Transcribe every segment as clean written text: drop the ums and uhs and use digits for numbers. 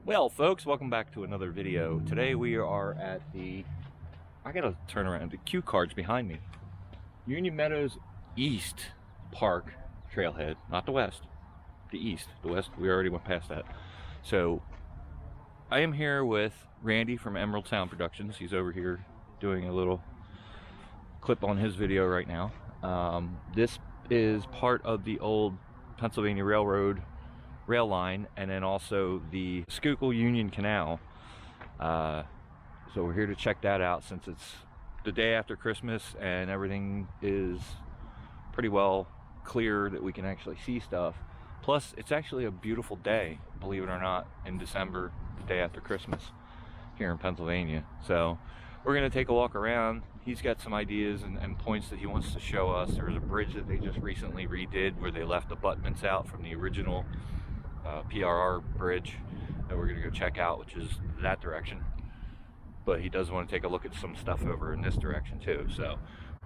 Well, folks, welcome back to another video. Today we are at the, I gotta turn around, the cue cards behind me. Union Meadows East Park Trailhead, not the west, the east. The west, we already went past that. So, I am here with Randy from Emerald Sound Productions. He's over here doing a little clip on his video right now. This is part of the old Pennsylvania Railroad rail line, and then also the Schuylkill Union Canal. So we're here to check that out since it's the day after Christmas and everything is pretty well clear that we can actually see stuff. Plus, it's actually a beautiful day, believe it or not, in December, the day after Christmas here in Pennsylvania. So we're going to take a walk around. He's got some ideas and points that he wants to show us. There was a bridge that they just recently redid where they left abutments out from the original PRR bridge that we're gonna go check out, which is that direction. But he does want to take a look at some stuff over in this direction too. So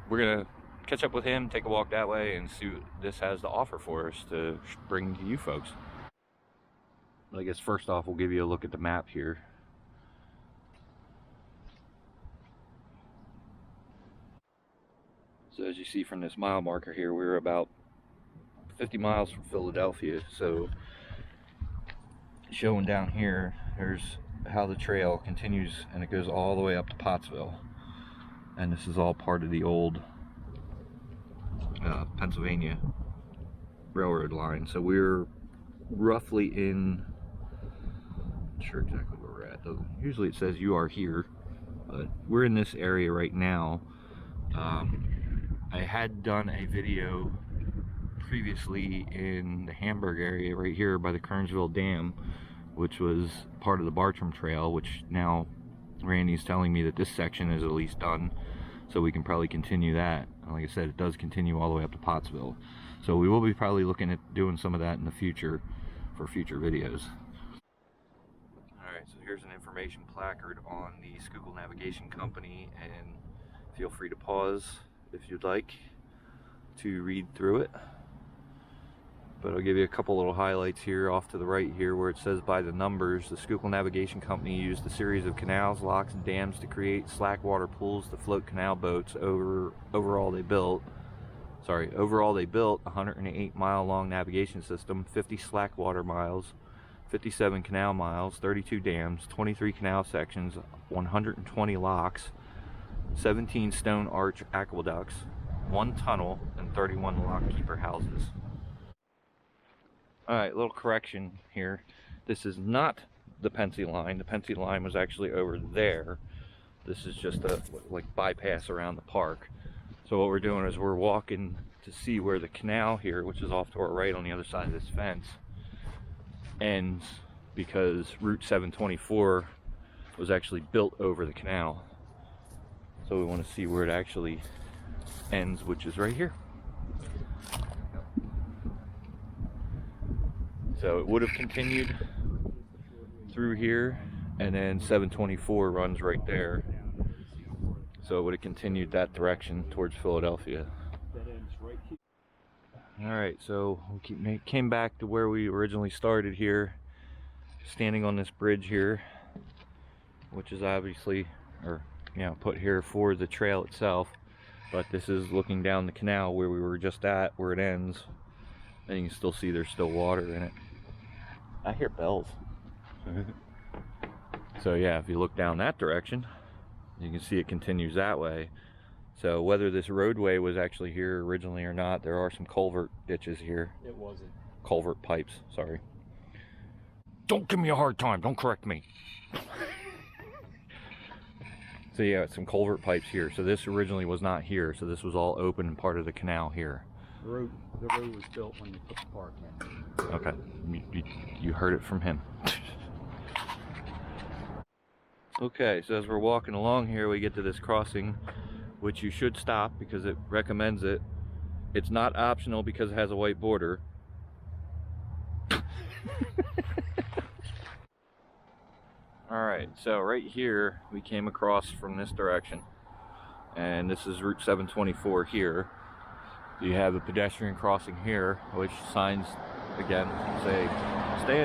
we're gonna catch up with him, take a walk that way, and see what this has to offer for us to bring to you folks. I guess first off, we'll give you a look at the map here. So as you see from this mile marker here, we're about 50 miles from Philadelphia. So showing down here, there's how the trail continues and it goes all the way up to Pottsville, and this is all part of the old Pennsylvania railroad line. So we're roughly in, not sure exactly where we're at though. Usually it says you are here, but we're in this area right now. I had done a video previously in the Hamburg area right here by the Kernsville Dam, which was part of the Bartram Trail, which now Randy's telling me that this section is at least done, so we can probably continue that. And like I said, it does continue all the way up to Pottsville, so we will be probably looking at doing some of that in the future for future videos. Alright, so here's an information placard on the Schuylkill Navigation Company, and feel free to pause if you'd like to read through it. But I'll give you a couple little highlights here off to the right here where it says by the numbers, the Schuylkill Navigation Company used a series of canals, locks, and dams to create slack water pools to float canal boats. Overall they built a 108-mile long navigation system, 50 slack water miles, 57 canal miles, 32 dams, 23 canal sections, 120 locks, 17 stone arch aqueducts, 1 tunnel, and 31 lockkeeper houses. Alright, little correction here. This is not the Pennsy line. The Pennsy line was actually over there. This is just a bypass around the park. So what we're doing is we're walking to see where the canal here, which is off to our right on the other side of this fence, ends, because Route 724 was actually built over the canal. So we want to see where it actually ends, which is right here. So it would have continued through here, and then 724 runs right there. So it would have continued that direction towards Philadelphia. Alright, so we came back to where we originally started here, standing on this bridge here, which is obviously, put here for the trail itself. But this is looking down the canal where we were just at, where it ends. And you can still see there's still water in it. I hear bells. So yeah, if you look down that direction, you can see it continues that way. So whether this roadway was actually here originally or not, there are some culvert ditches here. It wasn't. Culvert pipes, sorry. Don't give me a hard time, don't correct me. So yeah, some culvert pipes here. So this originally was not here, so this was all open and part of the canal here. The road was built when you put the park in. Okay, you heard it from him. Okay, so as we're walking along here, we get to this crossing, which you should stop because it recommends it. It's not optional because it has a white border. Alright, so right here, we came across from this direction, and this is Route 724 here. You have a pedestrian crossing here, which signs again say stay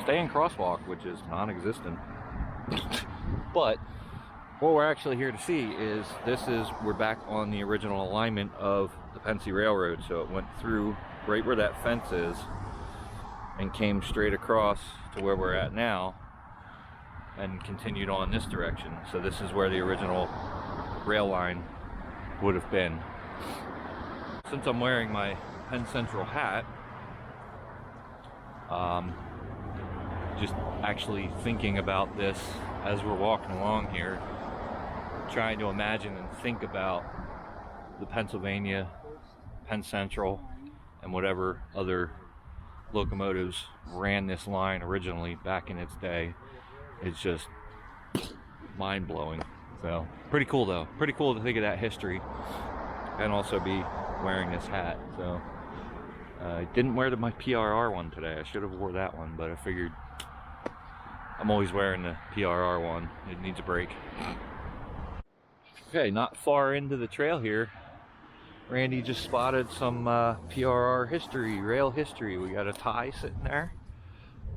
stay-in crosswalk, which is non-existent. But what we're actually here to see is we're back on the original alignment of the Pennsy Railroad. So it went through right where that fence is and came straight across to where we're at now and continued on this direction. So this is where the original rail line would have been. Since I'm wearing my Penn Central hat, just actually thinking about this as we're walking along here, trying to imagine and think about the Pennsylvania, Penn Central, and whatever other locomotives ran this line originally back in its day. It's just mind-blowing. So pretty cool though, pretty cool to think of that history and also be wearing this hat. So I didn't wear my PRR one today. I should have wore that one, but I figured I'm always wearing the PRR one. It needs a break. Okay, not far into the trail here, Randy just spotted some PRR history, rail history. We got a tie sitting there,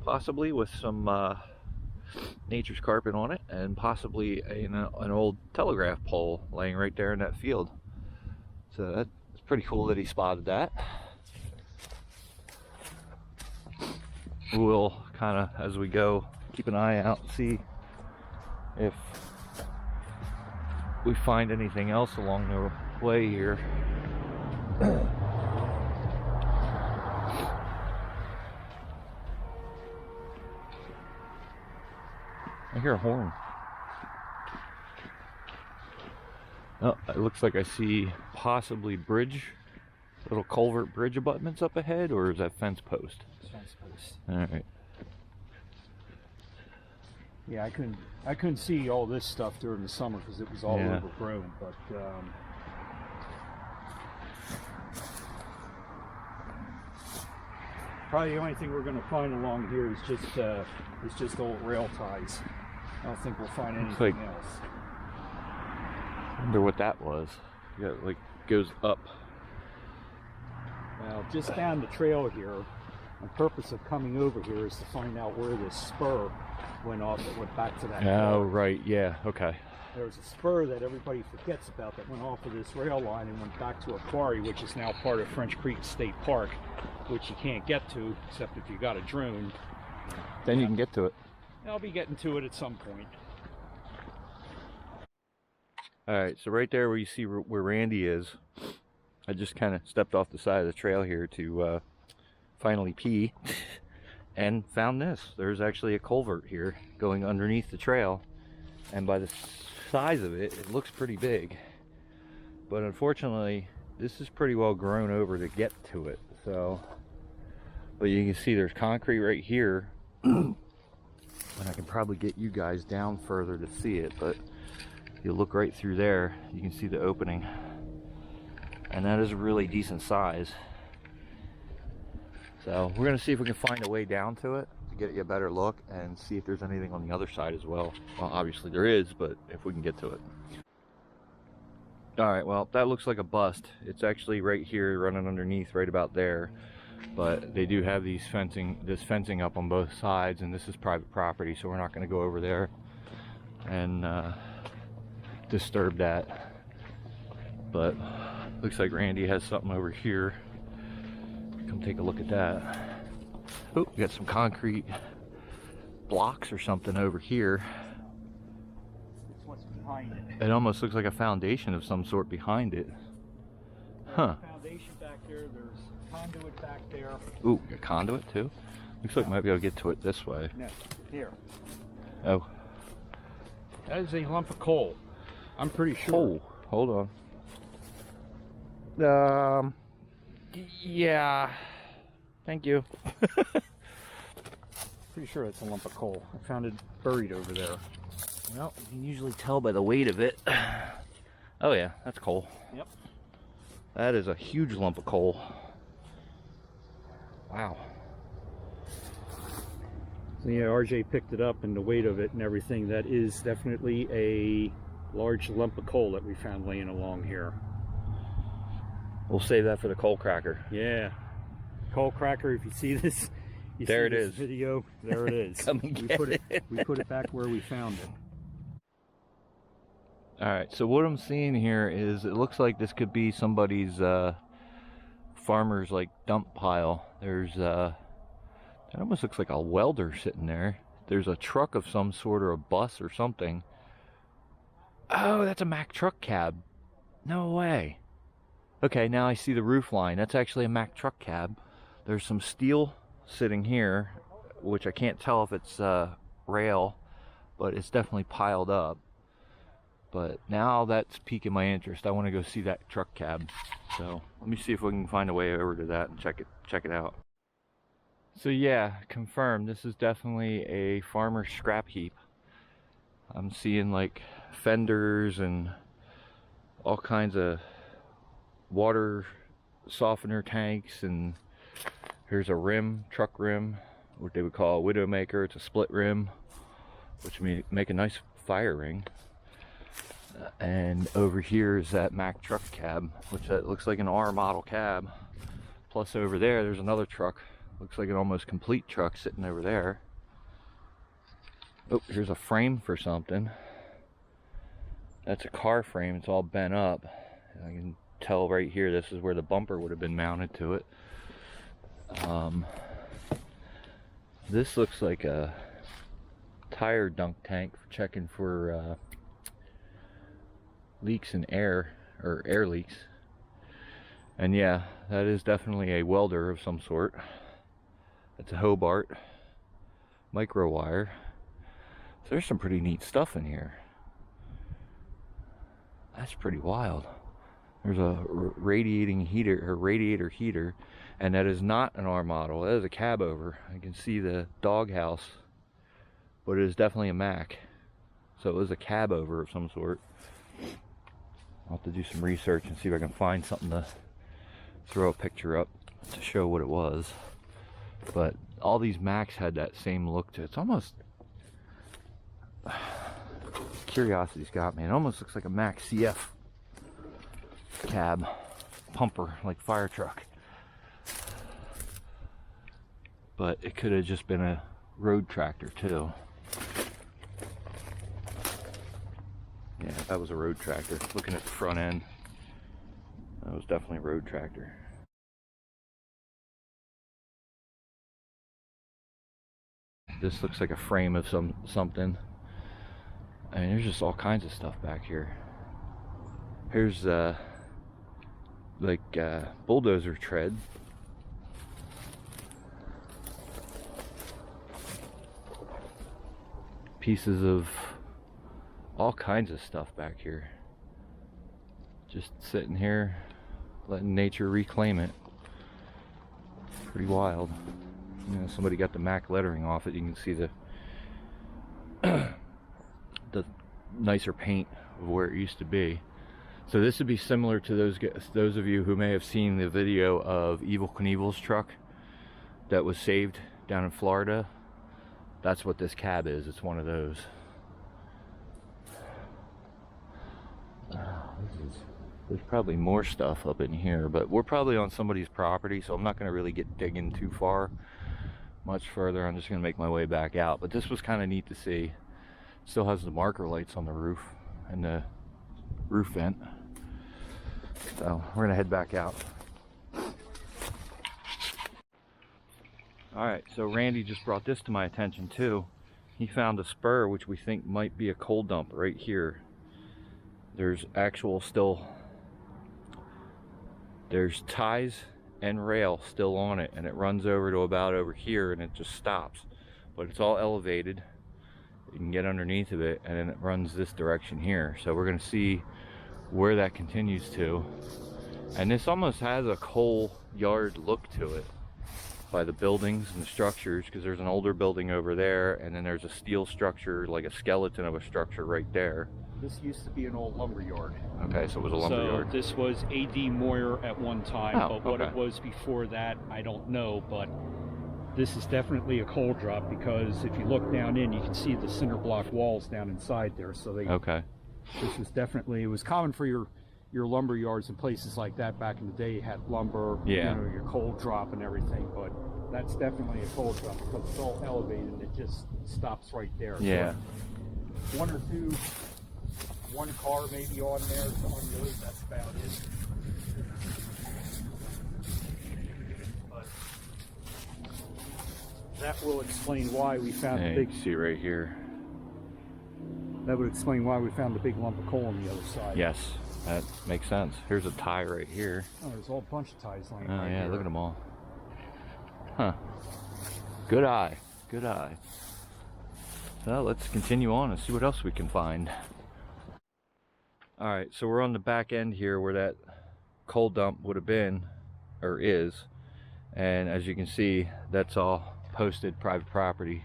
possibly with some nature's carpet on it, and possibly an old telegraph pole laying right there in that field. So that's pretty cool that he spotted that. We'll kind of, as we go, keep an eye out, see if we find anything else along the way here. I hear a horn. Oh, it looks like I see possibly little culvert bridge abutments up ahead, or is that fence post? Fence post. All right. Yeah, I couldn't see all this stuff during the summer because it was all overgrown, but probably the only thing we're going to find along here is just old rail ties. I don't think we'll find anything else. I wonder what that was. Yeah, it like goes up. Well, just down the trail here, the purpose of coming over here is to find out where this spur went off that went back to that. Oh, right, yeah, okay. There's a spur that everybody forgets about that went off of this rail line and went back to a quarry, which is now part of French Creek State Park, which you can't get to except if you got a drone. Then you can get to it. I'll be getting to it at some point. All right, so right there where you see where Randy is, I just kind of stepped off the side of the trail here to finally pee and found this. There's actually a culvert here going underneath the trail, and by the size of it, it looks pretty big. But unfortunately, this is pretty well grown over to get to it. So, but you can see there's concrete right here, and I can probably get you guys down further to see it, but you look right through there, you can see the opening, and that is a really decent size. So we're gonna see if we can find a way down to it to get you a better look and see if there's anything on the other side as well. Well, obviously there is, but if we can get to it. All right, well, that looks like a bust. It's actually right here, running underneath, right about there. But they do have this fencing up on both sides, and this is private property, so we're not gonna go over there and disturb that. But looks like Randy has something over here. Come take a look at that. Oh, we got some concrete blocks or something over here. That's what's behind it. It almost looks like a foundation of some sort behind it. Huh. Foundation back there, there's conduit back there. Ooh, a conduit too? Looks like I might be able to get to it this way. No, here. Oh. That is a lump of coal. I'm pretty sure. Oh, hold on. Yeah. Thank you. Pretty sure it's a lump of coal. I found it buried over there. Well, you can usually tell by the weight of it. Oh yeah, that's coal. Yep. That is a huge lump of coal. Wow. So yeah, RJ picked it up, and the weight of it and everything, that is definitely a large lump of coal that we found laying along here. We'll save that for the coal cracker. Yeah. Coal cracker, if you see this, You There see it this is. video? There it is. Come and get it. We put it back where we found it. All right, so what I'm seeing here is it looks like this could be somebody's farmer's like dump pile. There's it almost looks like a welder sitting there. There's a truck of some sort or a bus or something. Oh, that's a Mack truck cab. No way. Okay, now I see the roof line. That's actually a Mack truck cab. There's some steel sitting here, which I can't tell if it's rail, but it's definitely piled up. But now that's piquing my interest. I want to go see that truck cab. So let me see if we can find a way over to that and check it out. So yeah, confirmed. This is definitely a farmer's scrap heap. I'm seeing like fenders and all kinds of water softener tanks, and here's a rim, truck rim, what they would call a widowmaker. It's a split rim, which make a nice fire ring. And over here is that Mack truck cab, which looks like an R model cab. Plus over there's another truck. Looks like an almost complete truck sitting over there. Oh, here's a frame for something. That's a car frame. It's all bent up. I can tell right here this is where the bumper would have been mounted to it. This looks like a tire dunk tank for checking for leaks in air, or air leaks. And yeah, that is definitely a welder of some sort. It's a Hobart micro wire. So there's some pretty neat stuff in here. That's pretty wild. There's a radiating heater, or radiator heater, and that is not an R model. That is a cab over. I can see the doghouse, but it is definitely a Mack. So it was a cab over of some sort. I'll have to do some research and see if I can find something to throw a picture up to show what it was. But all these Macks had that same look to it. It's almost, curiosity's got me. It almost looks like a Mack CF cab pumper, like fire truck. But it could have just been a road tractor too. Yeah, that was a road tractor. Looking at the front end, that was definitely a road tractor. This looks like a frame of something. I mean, there's just all kinds of stuff back here. Here's bulldozer tread. Pieces of all kinds of stuff back here. Just sitting here, letting nature reclaim it. Pretty wild. You know, somebody got the Mack lettering off it. You can see the the nicer paint of where it used to be. So this would be similar to those of you who may have seen the video of Evel Knievel's truck that was saved down in Florida. That's what this cab is. It's one of those. There's probably more stuff up in here, but we're probably on somebody's property, so I'm not going to really get digging too much further. I'm just going to make my way back out. But this was kind of neat to see. Still has the marker lights on the roof and the roof vent. So we're going to head back out. Alright, so Randy just brought this to my attention too. He found a spur which we think might be a coal dump right here. There's there's ties and rail still on it, and it runs over to about over here and it just stops. But it's all elevated. You can get underneath of it, and then it runs this direction here. So we're going to see where that continues to. And this almost has a coal yard look to it by the buildings and the structures, because there's an older building over there, and then there's a steel structure, like a skeleton of a structure right there. This used to be an old lumber yard. Okay, so it was a lumber yard. So this was A.D. Moyer at one time, Oh, but what okay. it was before that, I don't know. But this is definitely a coal drop, because if you look down in, you can see the cinder block walls down inside there. So they. Okay. This was definitely, it was common for your lumber yards and places like that back in the day. You had lumber, Yeah. you know, your coal drop and everything. But that's definitely a cold dump because it's all elevated and it just stops right there. Yeah. So one or two, one car maybe on there to unload, that's about it. But that will explain why we found Hey, the big. you see right here. That would explain why we found the big lump of coal on the other side. Yes, that makes sense. Here's a tie right here. Oh, there's a whole bunch of ties laying Oh right yeah, here. look at them all. Huh. Good eye. Good eye. So let's continue on and see what else we can find. Alright, so we're on the back end here where that coal dump would have been, or is. And as you can see, that's all posted private property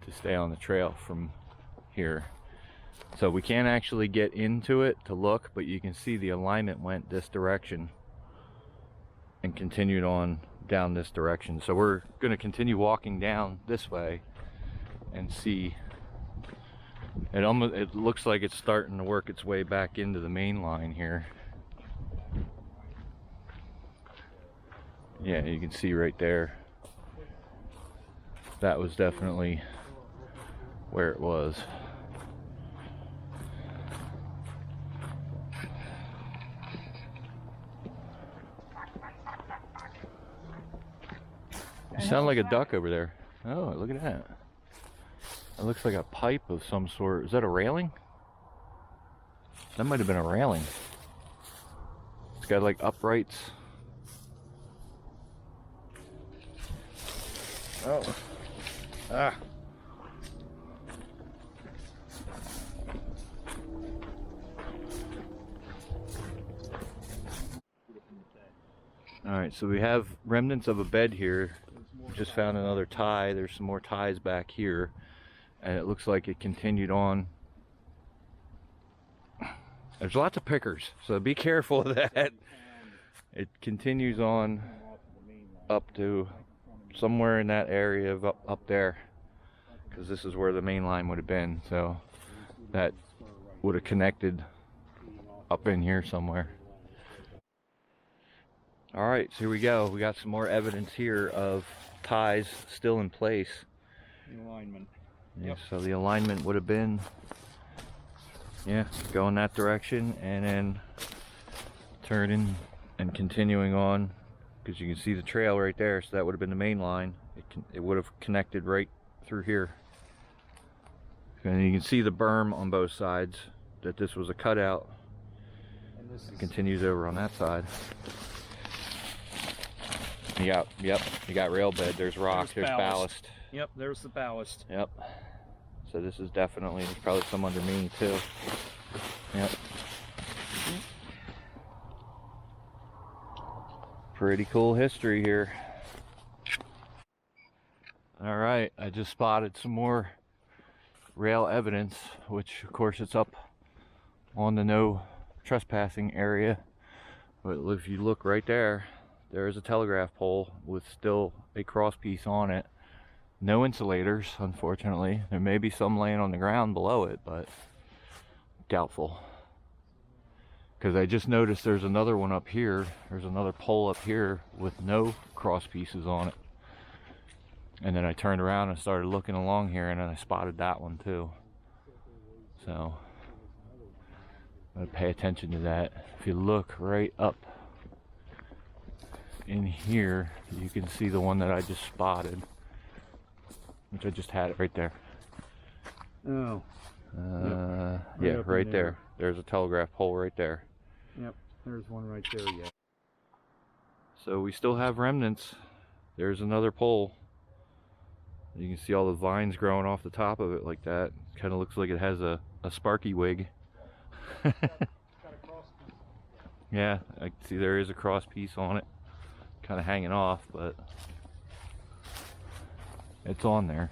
to stay on the trail from here. So we can't actually get into it to look, but you can see the alignment went this direction and continued on down this direction. So we're going to continue walking down this way and see. It looks like it's starting to work its way back into the main line here. Yeah, you can see right there. That was definitely where it was. You sound like a duck over there. Oh, look at that. It looks like a pipe of some sort. Is that a railing? That might have been a railing. It's got like uprights. Oh. Ah. Alright, so we have remnants of a bed here. We just found another tie. There's some more ties back here. And it looks like it continued on. There's lots of pickers, so be careful of that. It continues on up to somewhere in that area of up there. Because this is where the main line would have been. So that would have connected up in here somewhere. Alright, so here we go. We got some more evidence here of ties still in place. The alignment. Yeah, Yep. so the alignment would have been, yeah, going that direction and then turning and continuing on, because you can see the trail right there. So that would have been the main line. It would have connected right through here. And you can see the berm on both sides, that this was a cutout. And this It continues over on that side. You got rail bed. There's rock. There's ballast. Yep, there's the ballast. Yep. So this is definitely, there's probably some under me too. Yep. Pretty cool history here. All right, I just spotted some more rail evidence, which of course it's up on the no trespassing area. But if you look right there, there is a telegraph pole with still a cross piece on it. No insulators, unfortunately. There may be some laying on the ground below it, but doubtful. Because I just noticed there's another one up here. There's another pole up here with no cross pieces on it. And then I turned around and started looking along here, and then I spotted that one too. So I'm gonna pay attention to that. If you look right up in here, you can see the one that I just spotted, which I just had it right there. Oh. Yeah, up in right there. there. There's a telegraph pole right there. Yep, there's one right there, yeah. So we still have remnants. There's another pole. You can see all the vines growing off the top of it like that. Kind of looks like it has a sparky wig. Yeah, I can see there is a cross piece on it. Kind of hanging off, but it's on there.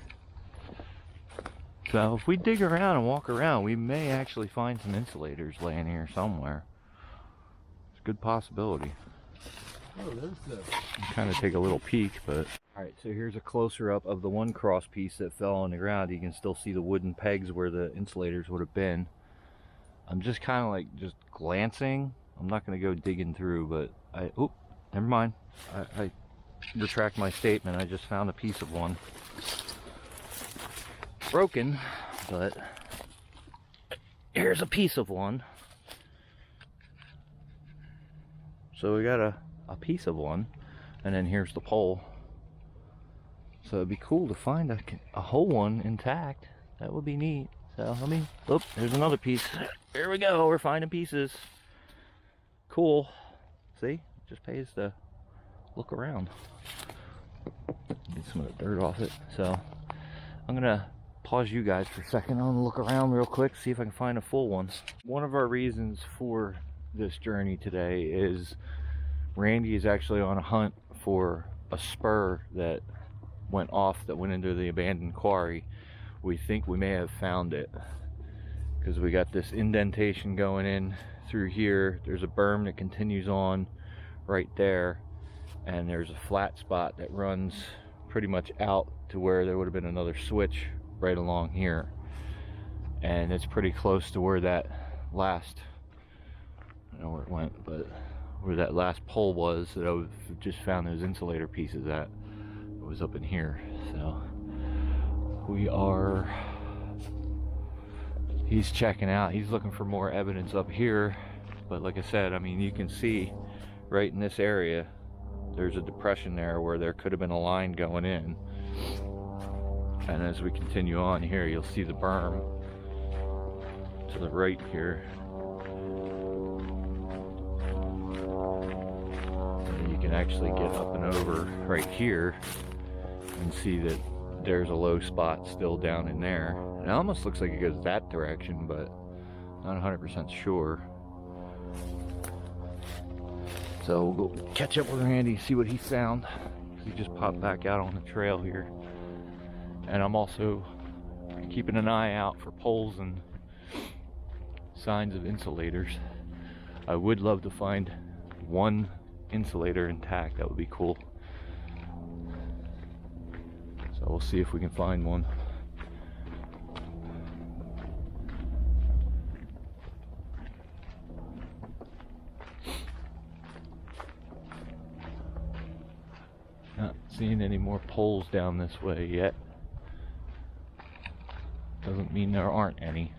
So if we dig around and walk around, we may actually find some insulators laying here somewhere. It's a good possibility. Oh, there's the... Kind of take a little peek, but... Alright, so here's a closer up of the one cross piece that fell on the ground. You can still see the wooden pegs where the insulators would have been. I'm just kind of like just glancing. I'm not going to go digging through, but I... Oop, never mind. I retract my statement. I just found a piece of one. Broken, but here's a piece of one. So we got a piece of one, and then here's the pole. So it'd be cool to find a whole one intact. That would be neat. So let me, oh, there's another piece. Here we go, we're finding pieces. Cool. See, just pays to look around. Get some of the dirt off it. So I'm gonna pause you guys for a second. I'm gonna look around real quick, see if I can find a full one. One of our reasons for this journey today is Randy is actually on a hunt for a spur that went off, that went into the abandoned quarry. We think we may have found it because we got this indentation going in through here. There's a berm that continues on right there, and there's a flat spot that runs pretty much out to where there would have been another switch right along here, and it's pretty close to where that last, I don't know where it went, but where that last pole was that I just found those insulator pieces at. It was up in here. So he's checking out, he's looking for more evidence up here. But like I said, I mean, you can see right in this area there's a depression there where there could have been a line going in, and as we continue on here, you'll see the berm to the right here. And you can actually get up and over right here and see that there's a low spot still down in there. It almost looks like it goes that direction, but not 100% sure. So we'll go catch up with Randy, see what he found. He just popped back out on the trail here. And I'm also keeping an eye out for poles and signs of insulators. I would love to find one insulator intact. That would be cool. So we'll see if we can find one. Not seeing any more poles down this way yet. Doesn't mean there aren't any.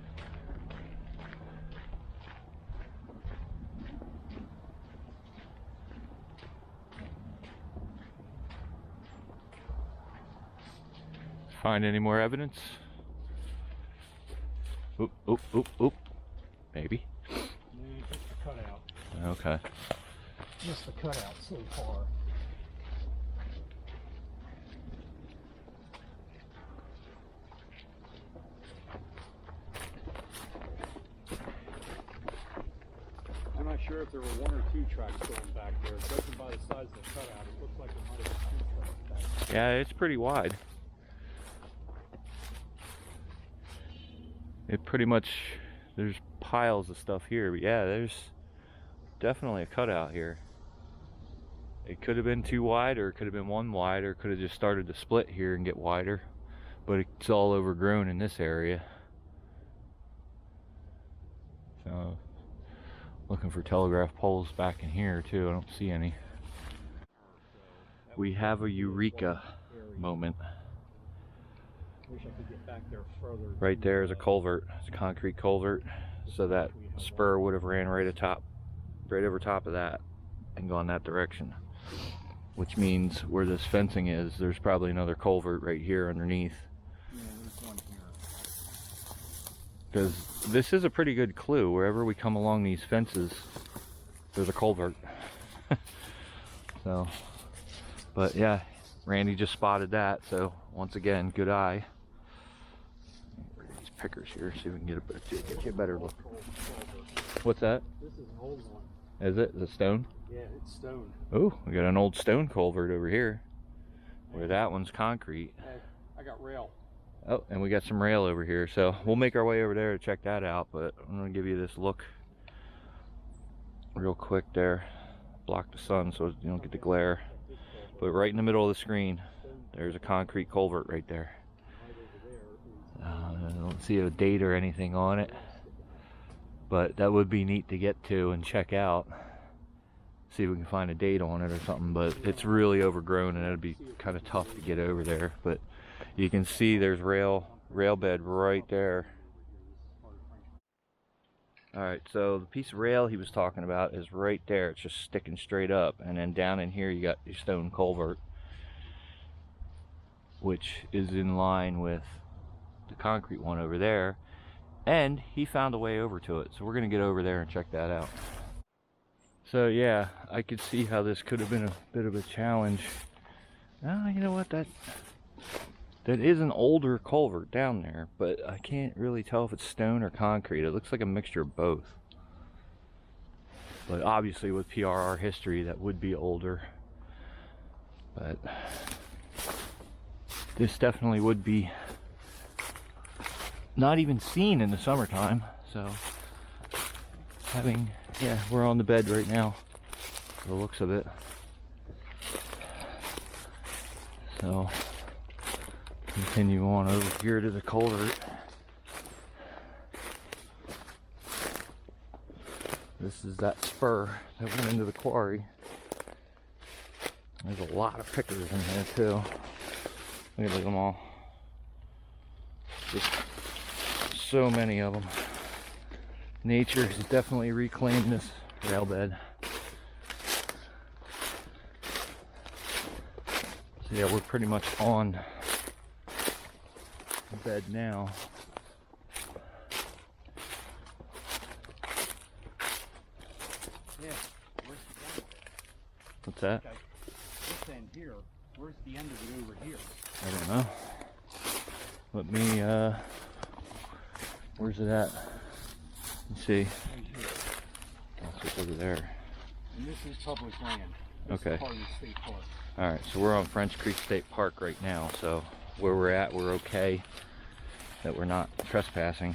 Find any more evidence? Oop, oop, oop, oop. Maybe. Just the cutout. Okay. Just the cutout so far. I'm not sure if there were one or two tracks going back there. Judging by the size of the cutout, it looks like there might have been two tracks back there. Yeah, it's pretty wide. It pretty much, there's piles of stuff here, but yeah, there's definitely a cutout here. It could have been too wide, or it could have been one wide, or it could have just started to split here and get wider, but it's all overgrown in this area. So looking for telegraph poles back in here too. I don't see any. We have a eureka moment. Wish I could get back there further. Right there is a culvert. It's a concrete culvert. So that spur would have ran right over top of that and gone that direction. Which means where this fencing is, there's probably another culvert right here underneath. Yeah, there's one here. Because this is a pretty good clue. Wherever we come along these fences, there's a culvert. So, but yeah, Randy just spotted that. So once again, good eye. These pickers here, see if we can get you a better look. What's that? This is an old one. Is it? Is it stone? Yeah, it's stone. Oh, we got an old stone culvert over here, where that one's concrete. Hey, I got rail. Oh, and we got some rail over here, so we'll make our way over there to check that out, but I'm going to give you this look real quick there. Block the sun so you don't get the glare. But right in the middle of the screen, there's a concrete culvert right there. I don't see a date or anything on it, but that would be neat to get to and check out. see if we can find a date on it or something, but it's really overgrown and it'd be kind of tough to get over there. But you can see there's rail bed right there. Alright, so the piece of rail he was talking about is right there. It's just sticking straight up, and then down in here you got your stone culvert, which is in line with the concrete one over there, and he found a way over to it, so we're gonna get over there and check that out. So yeah, I could see how this could have been a bit of a challenge. You know what, that is an older culvert down there, but I can't really tell if it's stone or concrete. It looks like a mixture of both, but obviously with PRR history that would be older. But this definitely would be not even seen in the summertime. So yeah, we're on the bed right now, the looks of it. So continue on over here to the culvert. This is that spur that went into the quarry. There's a lot of pickers in here too. Look at them all. Just so many of them. Nature has definitely reclaimed this rail bed. So yeah, we're pretty much on the bed now. Yeah, where's the end of it? What's that? Okay. This end here, where's the end of it over here? I don't know. Let me, where's it at? Let's see. Right here. That's what's over there. And this is public land. This Okay. is part of the state park. Alright, so we're on French Creek State Park right now, so where we're at, we're okay that we're not trespassing.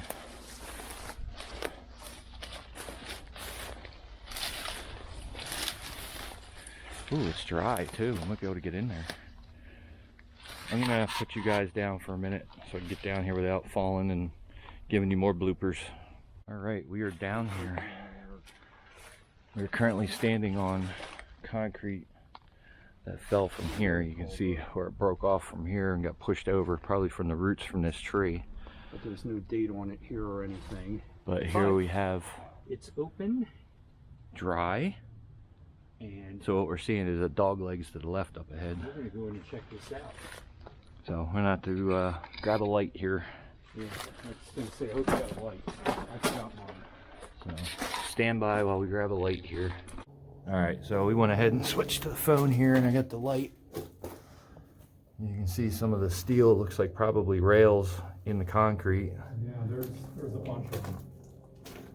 Ooh, it's dry too. I might be able to get in there. I'm gonna put you guys down for a minute so I can get down here without falling and giving you more bloopers. Alright, we are down here. We're currently standing on concrete that fell from here. You can see where it broke off from here and got pushed over, probably from the roots from this tree. But there's no date on it here or anything. But here we have It's open. dry. And So what we're seeing is a dog legs to the left up ahead. we're going to go in and check this out. So we're not to grab a light here. Yeah, I was going to say, I hope you got a light. I forgot mine. So stand by while we grab a light here. Alright, so we went ahead and switched to the phone here, and I got the light. You can see some of the steel. It looks like probably rails in the concrete. Yeah, there's a bunch of them.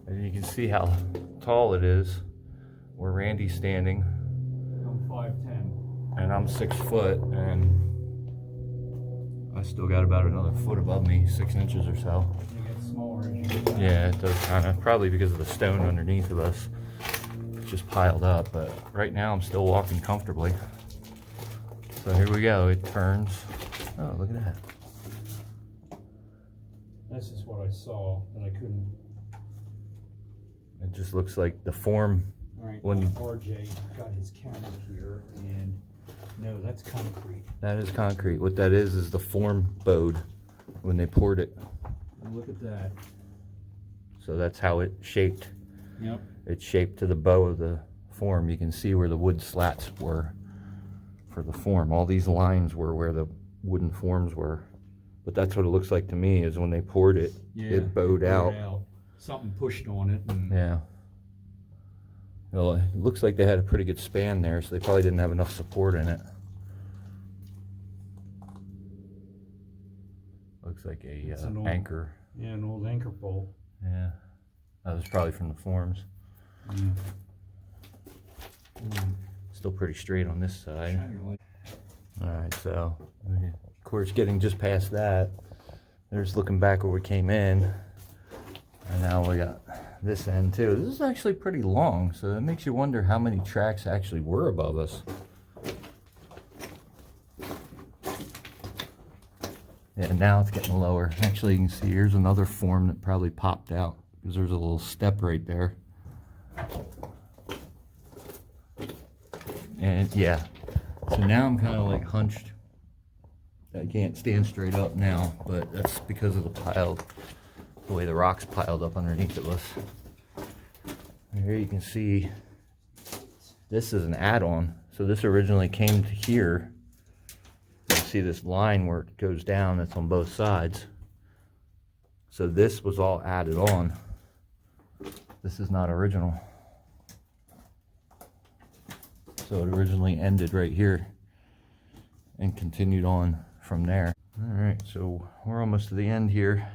And you can see how tall it is where Randy's standing. I'm 5'10". And I'm 6 foot, and I still got about another foot above me, 6 inches or so. You get smaller as you get down. Yeah, it does kind of, probably because of the stone underneath of us. It's just piled up, but right now I'm still walking comfortably. So here we go, it turns. Oh, look at that. This is what I saw, and I couldn't. It just looks like the form. All right, When- RJ got his camera here, and no, that's concrete. That is concrete. What that is the form bowed when they poured it. And look at that. So that's how it shaped. Yep. It's shaped to the bow of the form. You can see where the wood slats were for the form. All these lines were where the wooden forms were. But that's what it looks like to me, is when they poured it, it bowed out. Something pushed on it. And Yeah. Well, it looks like they had a pretty good span there, so they probably didn't have enough support in it. Looks like It's a an old- anchor. Yeah, an old anchor bolt. Yeah. That was probably from the forms. Yeah. Still pretty straight on this side. Shine your light. Alright, so, of course, getting just past that, there's looking back where we came in, and now we got this end too. This is actually pretty long, so it makes you wonder how many tracks actually were above us. Yeah, now it's getting lower. Actually, you can see here's another form that probably popped out, because there's a little step right there. And yeah, so now I'm kind of like hunched. I can't stand straight up now, but that's because of the way the rocks piled up underneath of us. And here you can see this is an add-on. So this originally came to here. You see this line where it goes down, that's on both sides. So this was all added on. This is not original. So it originally ended right here and continued on from there. All right, so we're almost to the end here.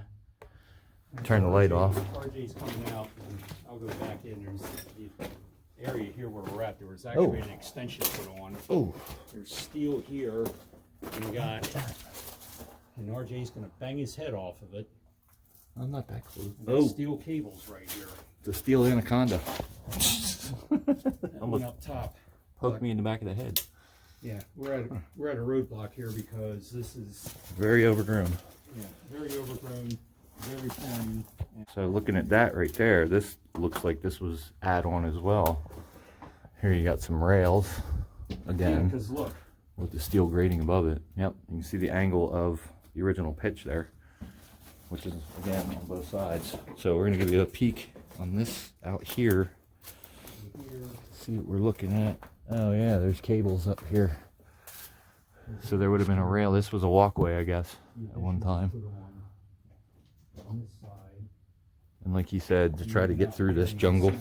Turn the light off. RJ's coming out, and I'll go back in. There's the area here where we're at. There was actually an extension put on. Oh, there's steel here, and we got, and RJ's gonna bang his head off of it. I'm not that close. Oh, steel cables right here. The steel anaconda. Almost up top. Poked me in the back of the head. Yeah, we're at a roadblock here because this is very overgrown. Yeah, very overgrown, very thorny. So looking at that right there, this looks like this was add-on as well. Here you got some rails again. Yeah, because look, with the steel grating above it. Yep, you can see the angle of the original pitch there, which is again on both sides. So we're gonna give you a peek on this out here. See what we're looking at. Oh yeah, there's cables up here. So there would have been a rail. This was a walkway, I guess, at one time. And like he said, to try to get through this jungle,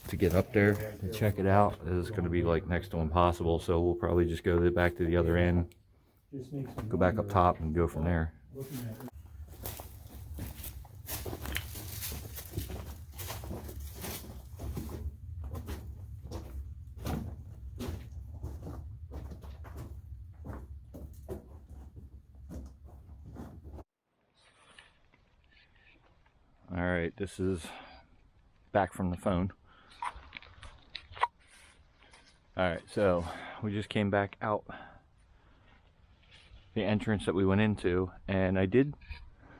to get up there, to check it out, is going to be like next to impossible. So we'll probably just go back to the other end, go back up top and go from there. All right, this is back from the phone. All right, so we just came back out the entrance that we went into, and I did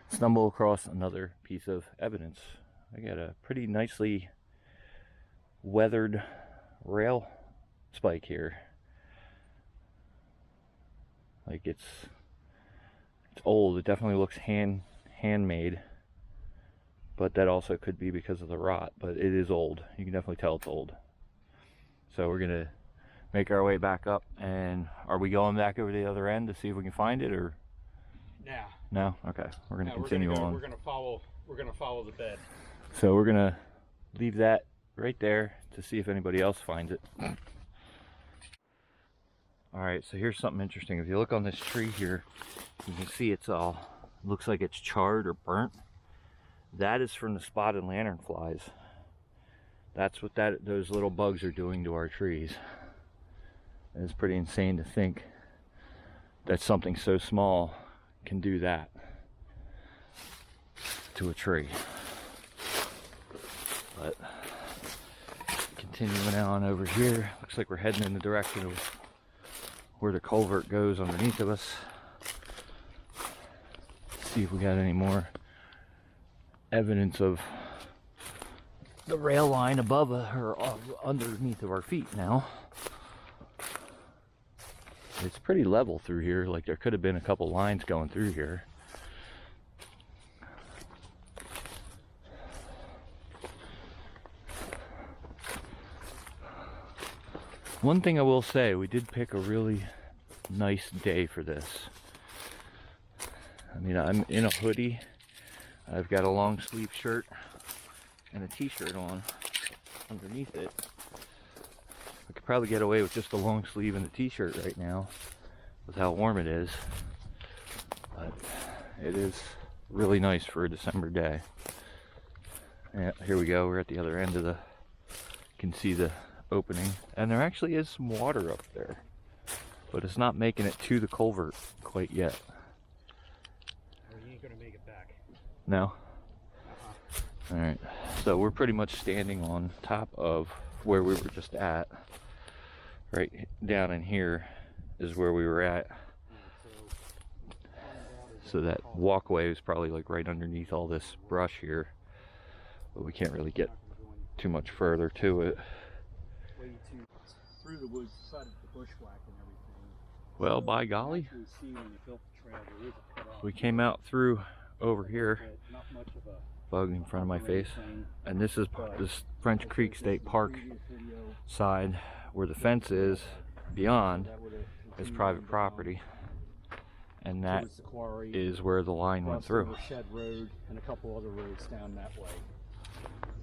stumble across another piece of evidence. I got a pretty nicely weathered rail spike here. Like it's old. It definitely looks handmade. But that also could be because of the rot, but it is old. You can definitely tell it's old. So we're gonna make our way back up, and are we going back over the other end to see if we can find it, or? Nah. No? Okay, we're gonna continue on. We're gonna follow the bed. So we're gonna leave that right there to see if anybody else finds it. All right, so here's something interesting. If you look on this tree here, you can see it's all, looks like it's charred or burnt. That is from the spotted lanternflies. That's what those little bugs are doing to our trees. It's pretty insane to think that something so small can do that to a tree. But continuing on over here, looks like we're heading in the direction of where the culvert goes underneath of us. See if we got any more evidence of the rail line above or underneath of our feet now. It's pretty level through here, like there could have been a couple lines going through here. One thing I will say, we did pick a really nice day for this. I mean, I'm in a hoodie. I've got a long sleeve shirt and a t-shirt on underneath it. I could probably get away with just a long sleeve and a t-shirt right now with how warm it is. But it is really nice for a December day. Yeah, here we go. We're at the other end of you can see the opening. And there actually is some water up there. But it's not making it to the culvert quite yet. No? Alright, so we're pretty much standing on top of where we were just at. Right down in here is where we were at. So that walkway is probably like right underneath all this brush here. But we can't really get too much further to it. through the woods, decided to bushwhack and everything. Well, by golly, You see when you built the trail, there is a cutoff. we came out through over here. Not much of a Bug in front of my face. And this is this French Creek State Park side where the fence is. Beyond is private property. And that is where the line went through. Shed Road and a couple other roads down that way.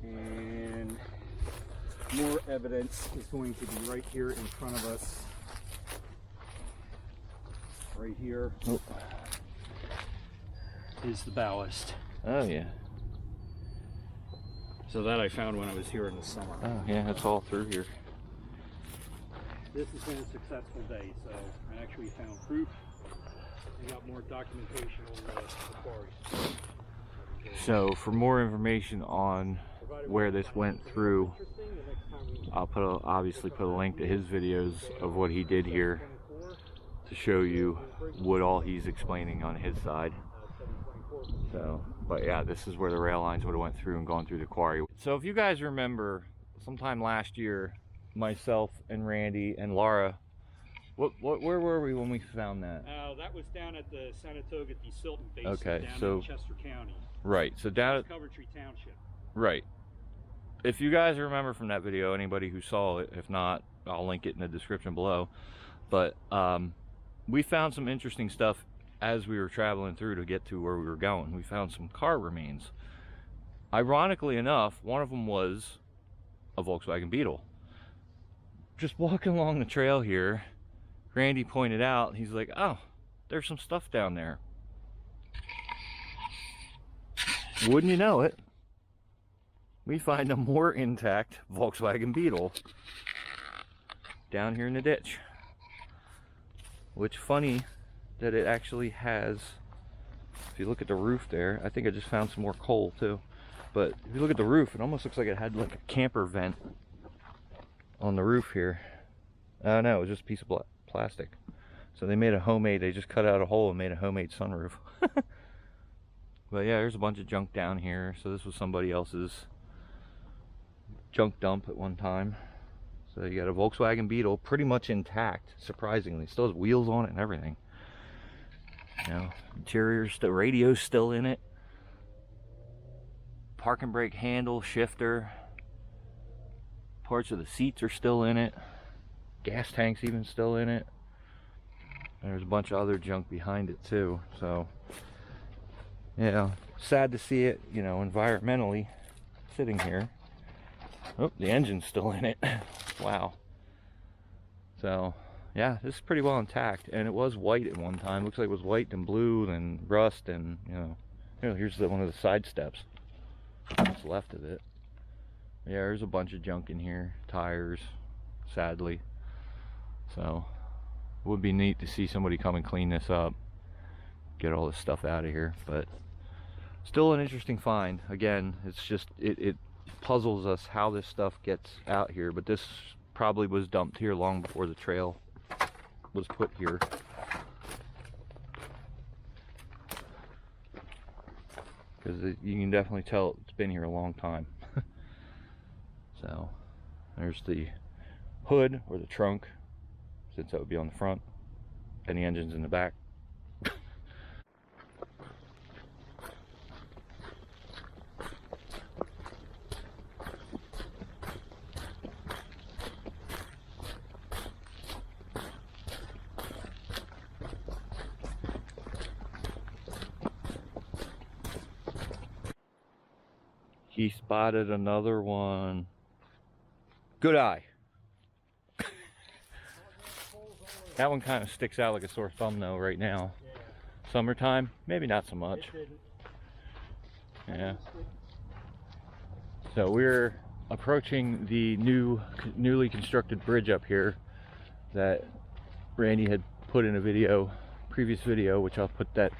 And more evidence is going to be right here in front of us. Right here is the ballast. Oh yeah. So that I found when I was here in the summer. Oh yeah, it's all through here. This has been a successful day, so I actually found proof. We got more documentation on the quarry. So for more information on where this went through, I'll obviously put a link to his videos of what he did here to show you what all he's explaining on his side. So, but yeah, this is where the rail lines would have went through and gone through the quarry. So if you guys remember, sometime last year, myself and Randy and Laura, where were we when we found that? That was down at the Sanatoga at the Silton Basin, okay, down so, in Chester County. Right, so down at Coventry Township. Right. If you guys remember from that video, anybody who saw it, if not, I'll link it in the description below. But we found some interesting stuff as we were traveling through to get to where we were going. We found some car remains. Ironically enough, one of them was a Volkswagen Beetle. Just walking along the trail here, Randy pointed out, he's like, oh, there's some stuff down there. Wouldn't you know it, we find a more intact Volkswagen Beetle down here in the ditch. Which, funny that it actually has, if you look at the roof there, I think I just found some more coal too, but if you look at the roof, it almost looks like it had like a camper vent on the roof here. Oh no, it was just a piece of plastic. So they made a homemade, they just cut out a hole and made a homemade sunroof. But yeah, there's a bunch of junk down here. So this was somebody else's junk dump at one time. So you got a Volkswagen Beetle, pretty much intact, surprisingly. Still has wheels on it and everything. You know, interior's, the radio's still in it. Park and brake handle, shifter. Parts of the seats are still in it. Gas tank's even still in it. There's a bunch of other junk behind it too. So, yeah, sad to see it, you know, environmentally sitting here. Oh, the engine's still in it. Wow. So, yeah, this is pretty well intact, and it was white at one time. Looks like it was white and blue and rust, and you know, here's one of the side steps. What's left of it. Yeah, there's a bunch of junk in here, tires, sadly. So, it would be neat to see somebody come and clean this up, get all this stuff out of here. But still an interesting find. Again, it's just it puzzles us how this stuff gets out here. But this probably was dumped here long before the trail was put here. Because you can definitely tell it's been here a long time. So there's the hood or the trunk, since that would be on the front, and the engine's in the back. He spotted another one. Good eye. That one kind of sticks out like a sore thumb though right now. Yeah. Summertime, maybe not so much. Yeah. So we're approaching the newly constructed bridge up here that Randy had put in a video, previous video, which I'll put that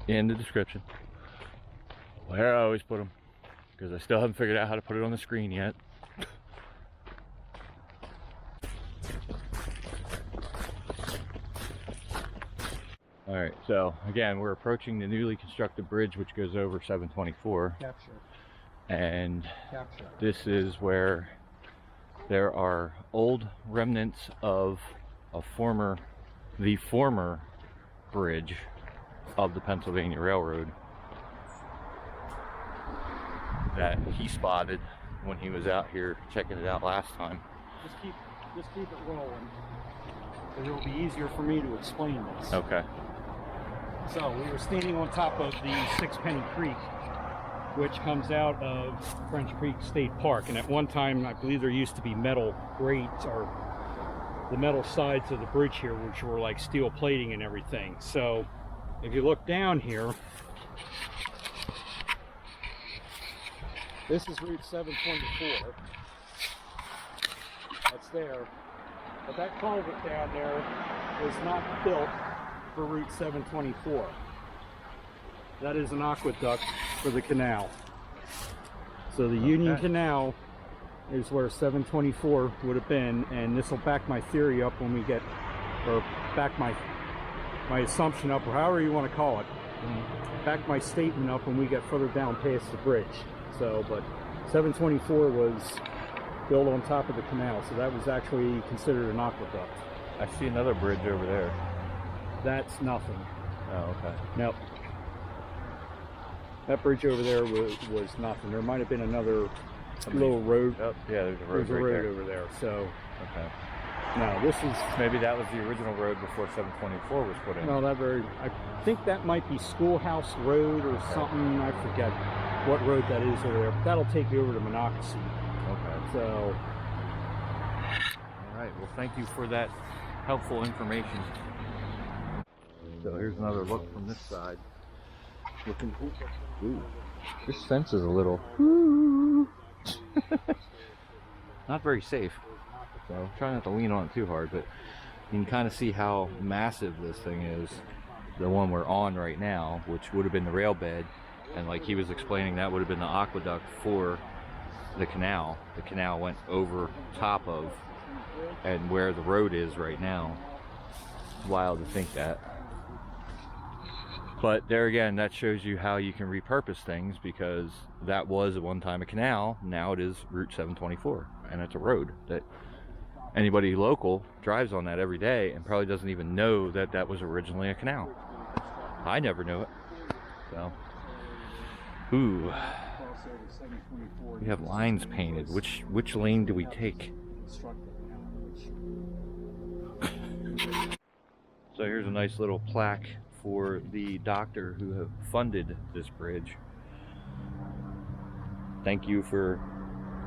in the description. Where I always put them, because I still haven't figured out how to put it on the screen yet. Alright, so again, we're approaching the newly constructed bridge which goes over 724. Capture. And Capture. this is where there are old remnants of the former bridge of the Pennsylvania Railroad that he spotted when he was out here checking it out last time. Just keep it rolling, and it'll be easier for me to explain this. Okay. So we were standing on top of the Sixpenny Creek, which comes out of French Creek State Park, and at one time I believe there used to be metal grates, or the metal sides of the bridge here, which were like steel plating and everything. So if you look down here, this is Route 724. That's there. But that culvert down there was not built for Route 724. That is an aqueduct for the canal. So the Union Canal is where 724 would have been, and this will back my theory up when we get, or back my assumption up, or however you want to call it, back my statement up when we get further down past the bridge. So, but 724 was built on top of the canal, so that was actually considered an aqueduct. I see another bridge over there. That's nothing. Oh, okay. Nope. That bridge over there was nothing. There might have been another little road. Oh, yeah, there's a road, over there. So, okay. No, this is... Maybe that was the original road before 724 was put in. No, I think that might be Schoolhouse Road or something. I forget what road that is over there. But that'll take you over to Monocacy. Okay. So... All right. Well, thank you for that helpful information. So here's another look from this side. Looking cool. Ooh, this fence is a little not very safe, so try not to lean on it too hard, but you can kind of see how massive this thing is, the one we're on right now, which would have been the rail bed, and like he was explaining, that would have been the aqueduct for the canal. The canal went over top of and where the road is right now. It's wild to think that. But there again, that shows you how you can repurpose things, because that was at one time a canal. Now it is Route 724, and it's a road that anybody local drives on that every day and probably doesn't even know that that was originally a canal. I never knew it. So, ooh, we have lines painted. Which lane do we take? So here's a nice little plaque for the doctor who have funded this bridge. Thank you for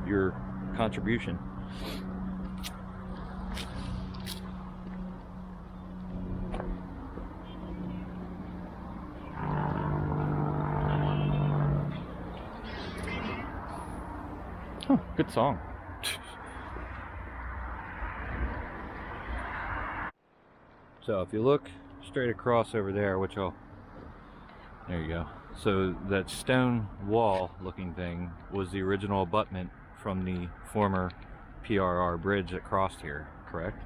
your contribution. Huh, good song. So if you look straight across over there, there you go. So that stone wall looking thing was the original abutment from the former PRR bridge that crossed here, correct?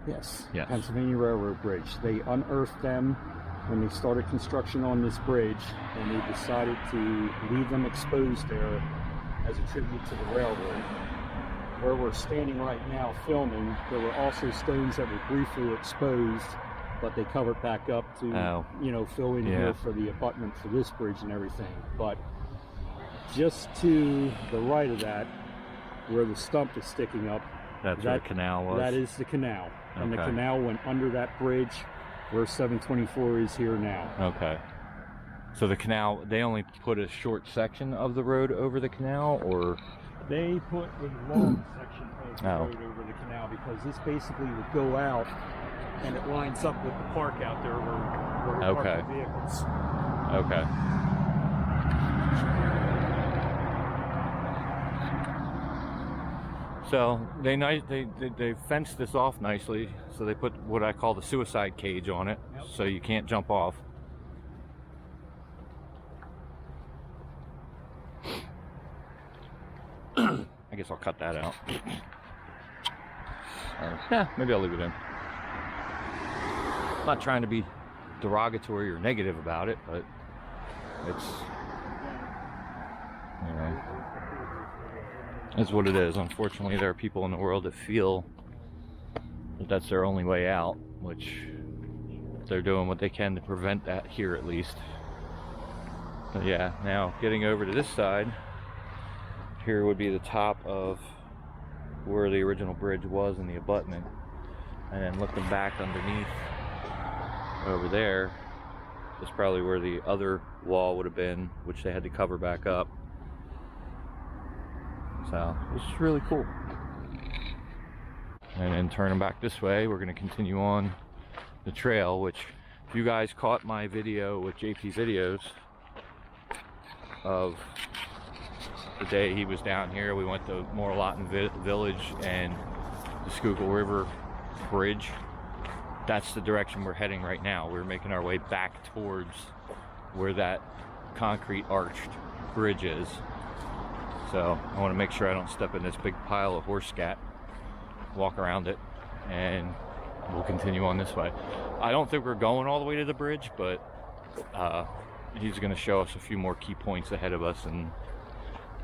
Yes. Yes. Pennsylvania Railroad Bridge. They unearthed them when they started construction on this bridge, and they decided to leave them exposed there as a tribute to the railroad. Where we're standing right now filming, there were also stones that were briefly exposed, but they covered back up to, you know, fill in here for the abutment for this bridge and everything. But just to the right of that, where the stump is sticking up, that's where the canal was? That is the canal. Okay. And the canal went under that bridge where 724 is here now. Okay. So the canal, they only put a short section of the road over the canal, or? They put a long section of the road over the canal, because this basically would go out and it lines up with the park out there where we're parking vehicles. Okay. So they fenced this off nicely. So they put what I call the suicide cage on it, so you can't jump off. I guess I'll cut that out. Yeah, maybe I'll leave it in. I'm not trying to be derogatory or negative about it, but it's, you know, is what it is. Unfortunately, there are people in the world that feel that that's their only way out, which they're doing what they can to prevent that here at least. But yeah, now getting over to this side, here would be the top of where the original bridge was in the abutment, and then looking back underneath over there is probably where the other wall would have been, which they had to cover back up. So it's really cool. And then turning back this way, we're going to continue on the trail, which if you guys caught my video with JP Videos of the day he was down here, we went to Morlaton Village and the Schuylkill River Bridge. That's the direction we're heading right now. We're making our way back towards where that concrete arched bridge is. So I want to make sure I don't step in this big pile of horse scat, walk around it, and we'll continue on this way. I don't think we're going all the way to the bridge, but he's going to show us a few more key points ahead of us, and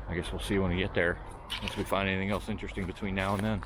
I guess we'll see when we get there, unless we find anything else interesting between now and then.